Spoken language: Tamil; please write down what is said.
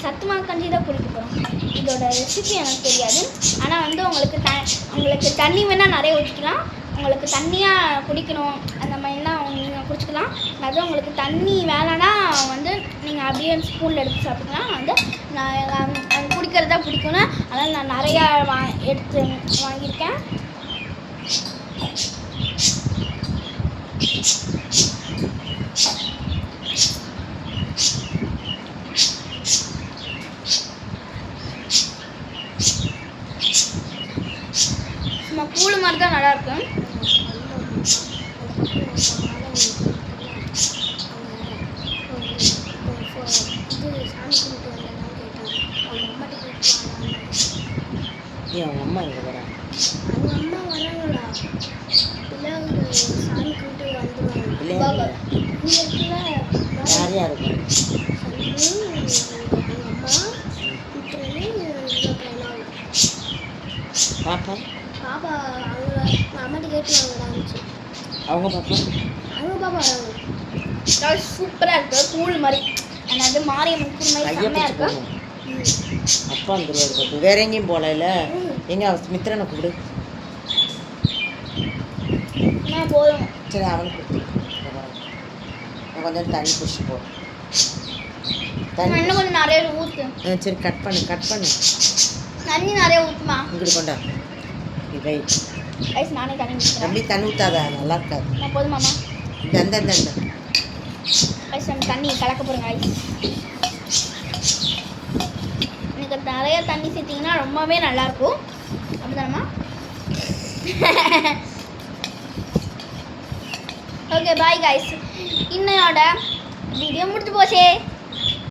சத்து மாவு கஞ்சி தான் குடிக்க போகிறோம். இதோட ரெசிபி எனக்கு தெரியாது. ஆனால் வந்து உங்களுக்கு தண்ணி வேணால் நிறைய ஊற்றிக்கலாம். உங்களுக்கு தண்ணியாக குடிக்கணும் அந்த மாதிரிலாம் நீங்கள் குடிச்சிக்கலாம். அதாவது உங்களுக்கு தண்ணி வேலைன்னா வந்து நீங்கள் அப்படியே ஸ்பூனில் எடுத்து சாப்பிட்டுக்கலாம். வந்து நான் குடிக்கிறதா பிடிக்கணும். அதனால் நான் நிறையா எடுத்து வாங்கியிருக்கேன். சும்மா கூழ் மாதிரி தான் நல்லாயிருக்கும். அவங்க அம்மா எங்கே வராங்க? அவங்க அம்மா வராங்களா? இல்லை சாமி கும்பிட்டு வந்துடுவாங்க. யார் யார் இருக்கும்? பாப்பா பாப்பா அவங்க அம்மாட்ட கேட்டு வாங்கடாச்சு. அவங்க பாப்பா வராங்க. சூப்பராக இருக்கு. கூழ் மாதிரி அதாவது மாரியம்மன் கூழ் மாதிரி செம்மையாக இருக்கு. அப்பா வந்துருவாரு பார்த்து. வேற எங்கேயும் போகல இல்லை? எங்க மித்திரனை கூப்பிடு. போதும். சரி அவனுக்கு கொடுத்து நான் கொஞ்சம் தண்ணி குடிச்சு போ. இன்னும் கொஞ்சம் நிறைய ஊற்று. சரி கட் பண்ணு தண்ணி நிறைய ஊற்றுமா? இங்கிட்டு கொண்டா இவை ஐஸ். நானே தண்ணி ஊற்றுறேன். அப்படி தண்ணி ஊற்றாத, நல்லா இருக்காது. நான் போதுமாம்மா? இந்த ஐஸ் நம்ம தண்ணி கலக்க போகிறோங்க. ஐஸ் எனக்கு நிறைய தண்ணி சேர்த்திங்கன்னா ரொம்பவே நல்லாயிருக்கும். அப்படிதானம்மா? Okay bye guys. இன்னையோட வீடியோ முடிச்சு போச்சே.